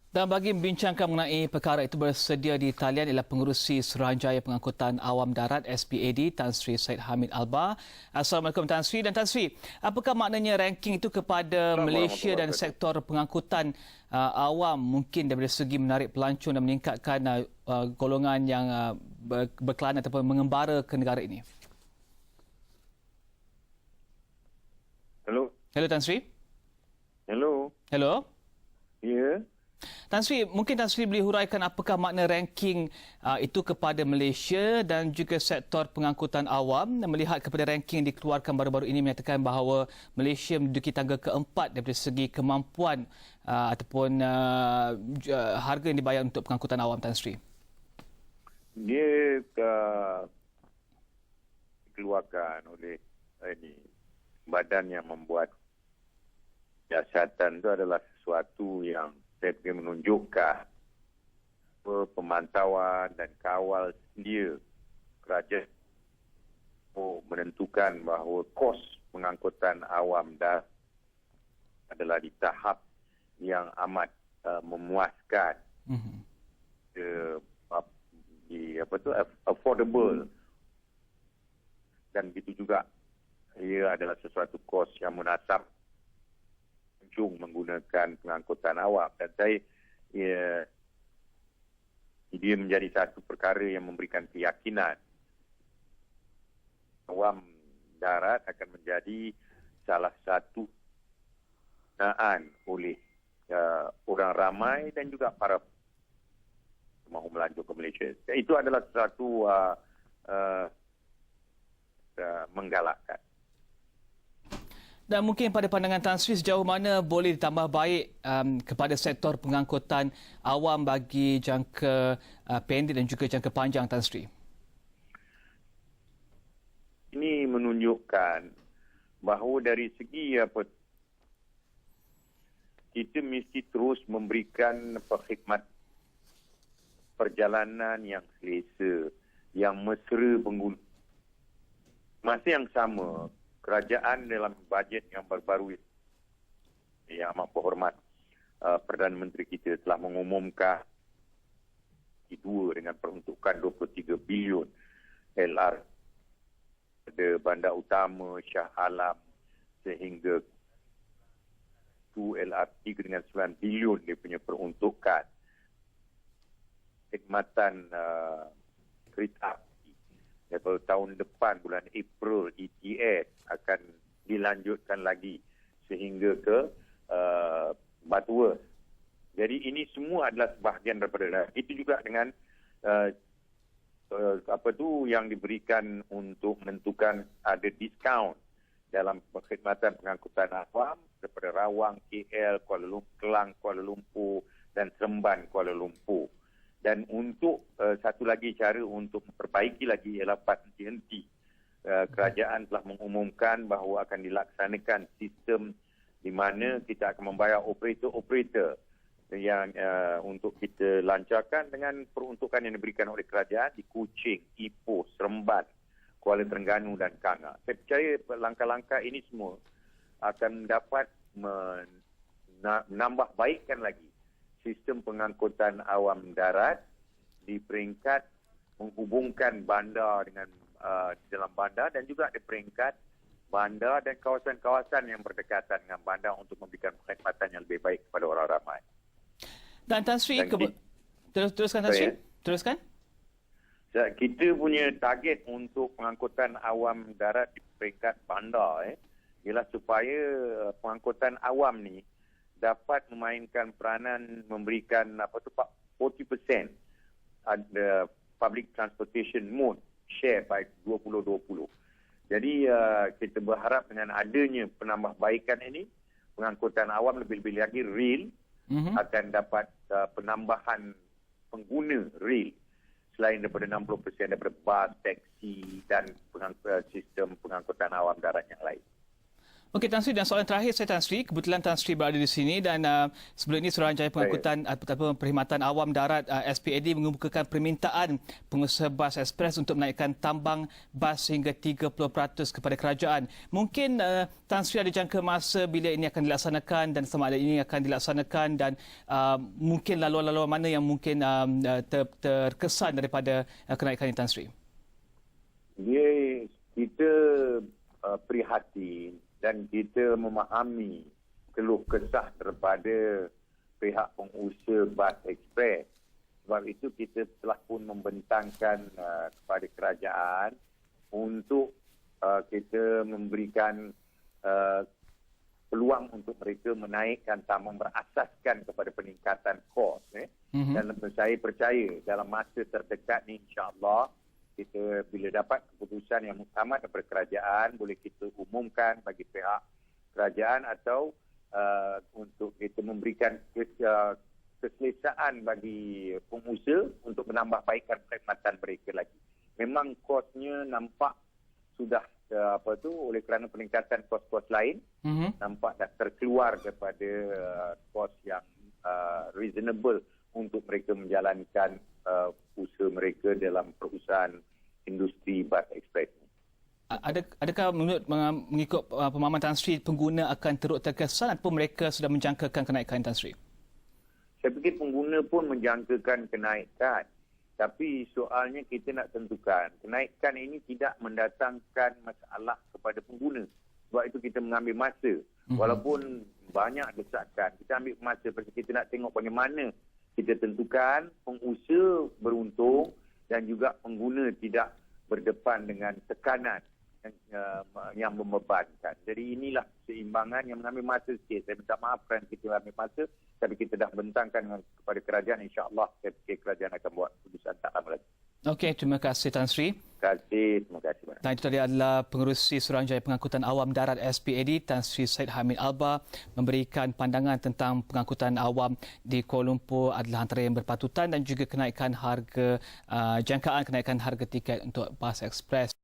Dan bagi membincangkan mengenai perkara itu bersedia di talian ialah Pengerusi Suruhanjaya Pengangkutan Awam Darat SPAD Tan Sri Syed Hamid Albar. Assalamualaikum Tan Sri. Dan Tan Sri, apakah maknanya ranking itu kepada Malaysia dan sektor pengangkutan awam mungkin daripada segi menarik pelancong dan meningkatkan golongan yang berkelana ataupun mengembara ke negara ini? Hello. Hello Tan Sri. Hello. Hello. Ya. Yeah. Tan Sri, mungkin Tan Sri boleh huraikan apakah makna ranking itu kepada Malaysia dan juga sektor pengangkutan awam, melihat kepada ranking yang dikeluarkan baru-baru ini menyatakan bahawa Malaysia menduduki tangga keempat daripada segi kemampuan ataupun harga yang dibayar untuk pengangkutan awam, Tan Sri. Dia dikeluarkan oleh badan yang membuat siasatan itu adalah sesuatu yang saya fikir menunjukkan pemantauan dan kawal sedia kerajaan menentukan bahawa kos pengangkutan awam adalah di tahap yang amat memuaskan, affordable, dan begitu juga ia adalah sesuatu kos yang munasab menggunakan pengangkutan awam. Dan dia menjadi satu perkara yang memberikan keyakinan awam darat akan menjadi salah satu penggunaan oleh orang ramai dan juga para mahu melaju ke Malaysia. Itu adalah sesuatu menggalakkan. Dan mungkin pada pandangan Tan Sri, sejauh mana boleh ditambah baik kepada sektor pengangkutan awam bagi jangka pendek dan juga jangka panjang, Tan Sri? Ini menunjukkan bahawa dari segi kita mesti terus memberikan perkhidmat perjalanan yang selesa, yang mesra pengguna. Masa yang sama, kerajaan dalam bajet yang baru-baru yang amat berhormat Perdana Menteri kita telah mengumumkan dua dengan peruntukan 23 bilion LR pada bandar utama Shah Alam sehingga 2 LR3 dengan 9 bilion dia punya peruntukan khidmatan kereta daripada tahun depan bulan April ETS akan dilanjutkan lagi sehingga ke Butterworth. Jadi ini semua adalah sebahagian daripada itu juga dengan yang diberikan untuk menentukan ada diskaun dalam perkhidmatan pengangkutan awam daripada Rawang, KL, Kuala Lumpur, Kelang, Kuala Lumpur dan Seremban, Kuala Lumpur. Dan untuk satu lagi cara untuk memperbaiki lagi ialah henti. Kerajaan telah mengumumkan bahawa akan dilaksanakan sistem di mana kita akan membayar operator-operator yang untuk kita lancarkan dengan peruntukan yang diberikan oleh kerajaan di Kuching, Ipoh, Seremban, Kuala Terengganu dan Kanga. Saya percaya langkah-langkah ini semua akan dapat menambah baikkan lagi sistem pengangkutan awam darat di peringkat menghubungkan bandar dengan dalam bandar dan juga di peringkat bandar dan kawasan-kawasan yang berdekatan dengan bandar untuk memberikan perkhidmatan yang lebih baik kepada orang ramai. Dan Tan Sri, teruskan Tan Sri. Teruskan. Kita punya target untuk pengangkutan awam darat di peringkat bandar ialah supaya pengangkutan awam ni dapat memainkan peranan memberikan 40% ada public transportation mode share by 2020. Jadi kita berharap dengan adanya penambahbaikan ini, pengangkutan awam lebih-lebih lagi rail akan dapat penambahan pengguna rail selain daripada 60% daripada bas, taksi dan sistem pengangkutan awam darat yang lain. Okey Tan Sri, dan soalan terakhir saya Tan Sri, kebetulan Tan Sri berada di sini dan sebelum ini Suruhanjaya Pengangkutan ataupun Perkhidmatan Awam Darat SPAD mengemukakan permintaan pengusaha bas ekspres untuk menaikkan tambang bas hingga 30% kepada kerajaan. Mungkin Tan Sri ada jangka masa bila ini akan dilaksanakan dan sama ada ini akan dilaksanakan dan mungkin laluan-laluan mana yang mungkin terkesan daripada kenaikan ini Tan Sri? Kita prihatin dan kita memahami keluh kesah daripada pihak pengusaha bas ekspres. Sebab itu kita telah pun membentangkan kepada kerajaan untuk kita memberikan peluang untuk mereka menaikkan tambang berasaskan kepada peningkatan kos. Dan saya percaya dalam masa terdekat ni insya-Allah kita bila dapat keputusan yang muktamad daripada kerajaan, boleh kita umumkan bagi pihak kerajaan atau untuk kita memberikan keselesaan bagi pengusaha untuk menambahbaikkan perkhidmatan mereka lagi. Memang kosnya nampak sudah oleh kerana peningkatan kos-kos lain, nampak dah terkeluar daripada kos yang reasonable untuk mereka menjalankan usaha mereka dalam perusahaan industri bas ekspres. Adakah mengikut pemahaman Tan Sri, pengguna akan teruk terkesan ataupun mereka sudah menjangkakan kenaikan Tan Sri? Saya fikir pengguna pun menjangkakan kenaikan. Tapi soalnya kita nak tentukan, kenaikan ini tidak mendatangkan masalah kepada pengguna. Sebab itu kita mengambil masa. Walaupun banyak desakan, kita ambil masa pasal kita nak tengok bagaimana kita tentukan pengusaha beruntung dan juga pengguna tidak berdepan dengan tekanan yang membebankan. Jadi inilah seimbangan yang mengambil masa sikit. Saya minta maaf kerana kita ambil masa, tapi kita dah bentangkan kepada kerajaan. InsyaAllah saya fikir kerajaan akan buat keputusan tak lama lagi. Okey, terima kasih Tan Sri. Terima kasih. Dan itu tadi adalah Pengerusi Suruhanjaya Pengangkutan Awam Darat SPAD, Tan Sri Syed Hamid Alba, memberikan pandangan tentang pengangkutan awam di Kuala Lumpur adalah antara yang berpatutan dan juga kenaikan harga jangkaan kenaikan harga tiket untuk bas ekspres.